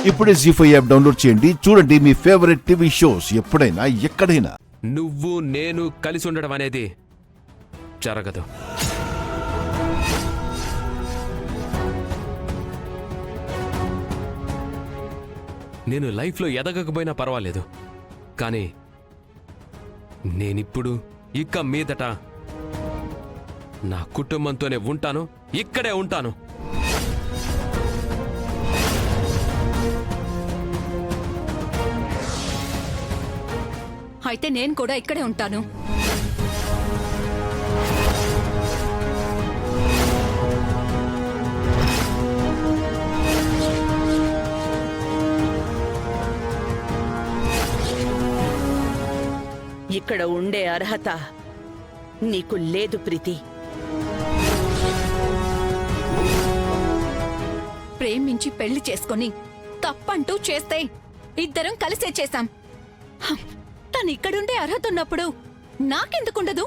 ఇప్పుడే జీ5 app download చేయండి. చూడండి మీ ఫేవరెట్ టీవీ షోస్ ఎప్పుడైనా ఎక్కడైనా. నువ్వు నేను కలిసి ఉండడం అనేది జరగదు. నేను లైఫ్లో ఎదగకపోయినా పర్వాలేదు, కానీ నేనిప్పుడు ఇక మీదట నా కుటుంబంతోనే ఉంటాను, ఇక్కడే ఉంటాను. అయితే నేను కూడా ఇక్కడే ఉంటాను. ఇక్కడ ఉండే అర్హత నీకు లేదు ప్రీతి. ప్రేమించి పెళ్లి చేసుకొని తప్పంటూ చేస్తే ఇద్దరం కలిసే చేశాం. తను ఇక్కడుండే అర్హత ఉన్నప్పుడు నాకెందుకుండదు?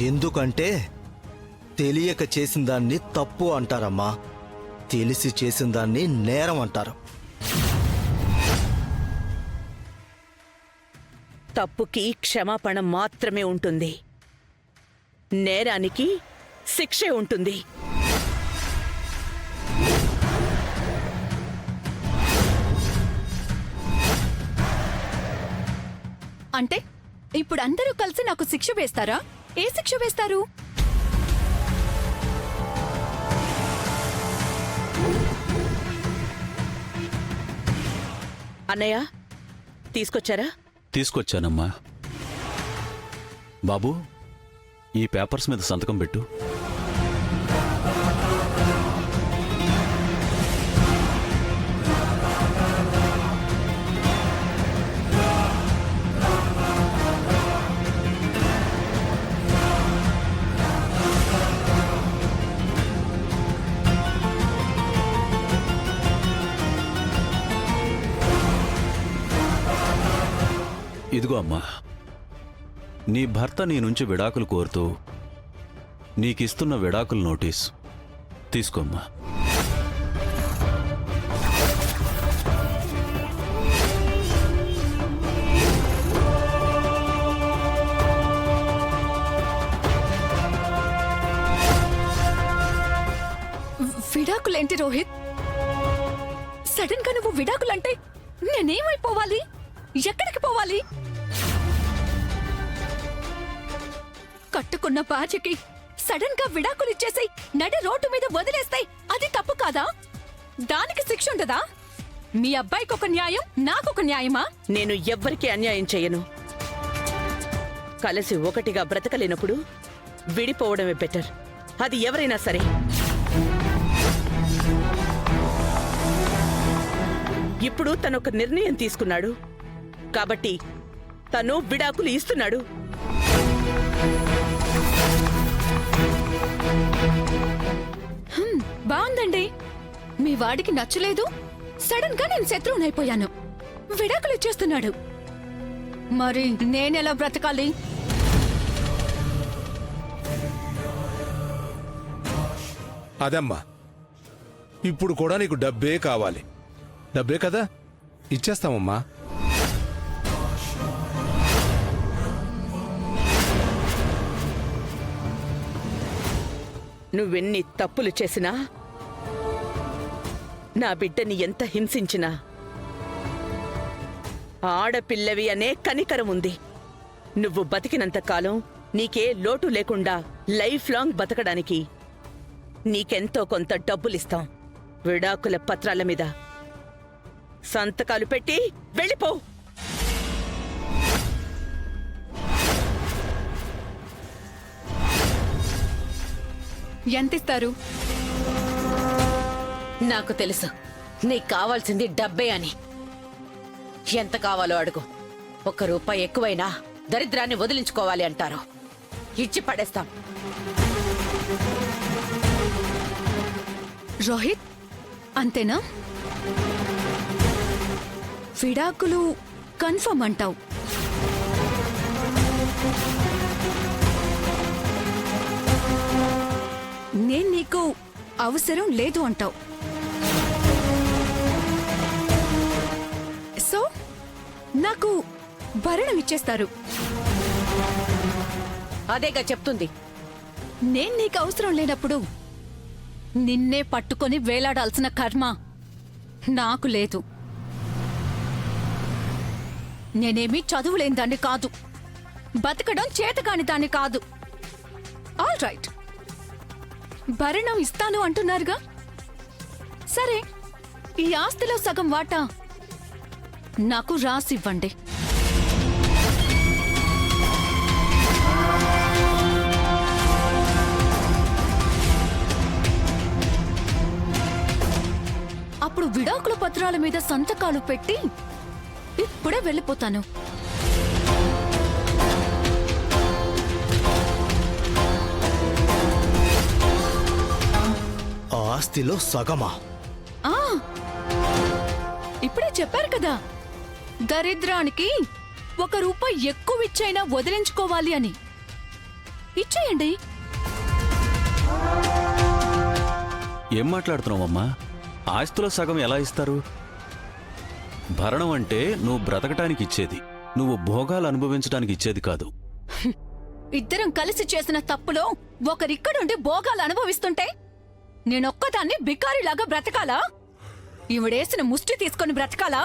ఎందుకంటే తెలియక చేసిన దాన్ని తప్పు అంటారమ్మా, తెలిసి చేసిన దాన్ని నేరం అంటారు. తప్పుకి క్షమాపణ మాత్రమే ఉంటుంది, నేరానికి శిక్షే ఉంటుంది. అంటే ఇప్పుడు అందరూ కలిసి నాకు శిక్ష వేస్తారా? ఏ శిక్ష వేస్తారు? అన్నయ్య తీసుకొచ్చారా? తీసుకొచ్చానమ్మా. బాబు, ఈ పేపర్స్ మీద సంతకం పెట్టు. ఇదిగో అమ్మా, నీ భర్త నీ నుంచి విడాకులు కోరుతూ నీకిస్తున్న విడాకుల నోటీస్ తీసుకోమ్మా. విడాకులేంటి రోహిత్? సడన్ గా నువ్వు విడాకులంటే నేనేమైపోవాలి? ఎక్కడికి పోవాలి? కట్టుకున్న బాధ్యకి సడన్ గా విడాకులు ఇచ్చేసి నడి రోడ్డు మీద వదిలేస్తాయి, అది తప్పు కాదా? దానికి శిక్ష ఉండదా? మీ అబ్బాయికి ఒక న్యాయం, నాకొక న్యాయమా? నేను ఎవ్వరికీ అన్యాయం చెయ్యను. కలిసి ఒకటిగా బ్రతకలేనప్పుడు విడిపోవడమే బెటర్, అది ఎవరైనా సరే. ఇప్పుడు తనొక నిర్ణయం తీసుకున్నాడు కాబట్టి తను విడాకులు ఇస్తున్నాడు. బాగుందండి. మీ వాడికి నచ్చలేదు, సడన్ గా నేను శత్రువునైపోయాను, విడాకులు ఇచ్చేస్తున్నాడు. మరి నేనెలా బ్రతకాలి? అదమ్మా, ఇప్పుడు కూడా నీకు డబ్బే కావాలి. డబ్బే కదా, ఇచ్చేస్తామమ్మా. నువ్వెన్ని తప్పులు చేసినా, నా బిడ్డని ఎంత హింసించినా ఆడపిల్లవి అనే కనికరం ఉంది. నువ్వు బతికినంత కాలం నీకే లోటు లేకుండా లైఫ్ లాంగ్ బతకడానికి నీకెంతో కొంత డబ్బులిస్తాం. విడాకుల పత్రాల మీద సంతకాలు పెట్టి వెళ్ళిపో. ఎంతిస్తారు? నాకు తెలుసు నీకు కావాల్సింది డబ్బే అని. ఎంత కావాలో అడుగు. 1 రూపాయి ఎక్కువైనా దరిద్రాన్ని వదిలించుకోవాలి అంటారు. ఇచ్చి పడేస్తాం. రోహిత్, అంతేనా? విడాకులు కన్ఫర్మ్ అంటావు? నేను నీకు అవసరం లేదు అంటావు. నాకు భరణం ఇచ్చేస్తారు. అదేగా చెప్తుంది. నేను నీకు అవసరం లేనప్పుడు నిన్నే పట్టుకొని వేలాడాల్సిన కర్మ నాకు లేదు. నేనేమీ చదువులేని దాన్ని కాదు, బతకడం చేతకాని దాన్ని కాదు. ఆల్ రైట్, భరణం ఇస్తాను అంటున్నారుగా. సరే, ఈ ఆస్తిలో సగం వాటా నాకు రాసివ్వండి. అప్పుడు విడాకుల పత్రాల మీద సంతకాలు పెట్టి ఇప్పుడే వెళ్ళిపోతాను. ఆస్తిలో సగమా? ఆ ఇప్పుడే చెప్పారు కదా, దరిద్రానికి ₹1 ఎక్కువ ఇచ్చైనా వదిలించుకోవాలి అని. ఇచ్చేయండి. ఏం మాట్లాడుతున్నావమ్మా? ఆస్తిలో సగం ఎలా ఇస్తారు? భరణం అంటే నువ్వు బ్రతకటానికి ఇచ్చేది, నువ్వు భోగాలు అనుభవించడానికి ఇచ్చేది కాదు. ఇద్దరం కలిసి చేసిన తప్పులో ఒకరిక్కడుండి భోగాలు అనుభవిస్తుంటే నేనొక్కదాన్ని బికారిలాగా బ్రతకాలా? ఈవిడేసిన ముష్టి తీసుకొని బ్రతకాలా?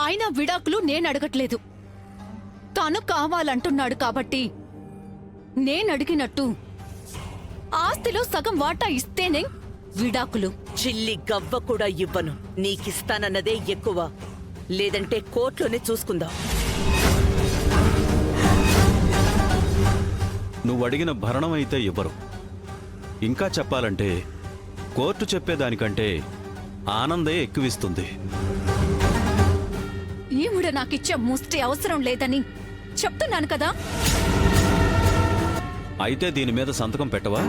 అయినా విడాకులు నేనడగట్లేదు, తను కావాలంటున్నాడు కాబట్టి నేనడిగినట్టు ఆస్తిలో సగం వాటా ఇస్తేనే విడాకులు. చిల్లి గవ్వ కూడా ఇవ్వను. నీకిస్తానన్నదే ఎక్కువ, లేదంటే కోర్టులోనే చూసుకుందాం. నువ్వు అడిగిన భరణం అయితే ఇవ్వరు. ఇంకా చెప్పాలంటే కోర్టు చెప్పేదానికంటే ఆనందే ఎక్కువిస్తుంది. ఈవిడ నాకిచ్చే ముష్టి అవసరం లేదని చెప్తున్నాను కదా. అయితే దీని మీద సంతకం పెట్టవా?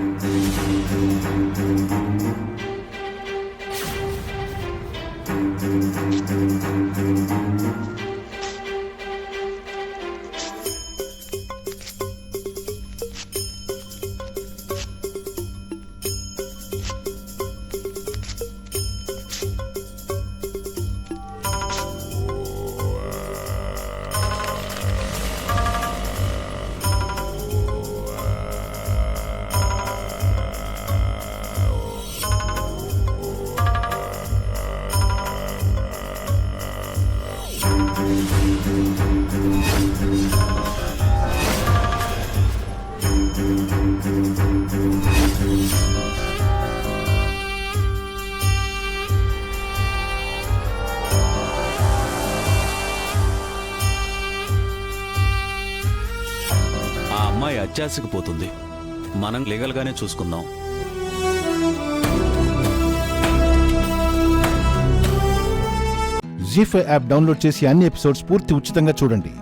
ఆ అమ్మాయి అత్యాశకు పోతుంది. మనం లీగల్గానే చూసుకుందాం. జీ5 యాప్ డౌన్లోడ్ చేసి అన్ని ఎపిసోడ్స్ పూర్తి ఉచితంగా చూడండి.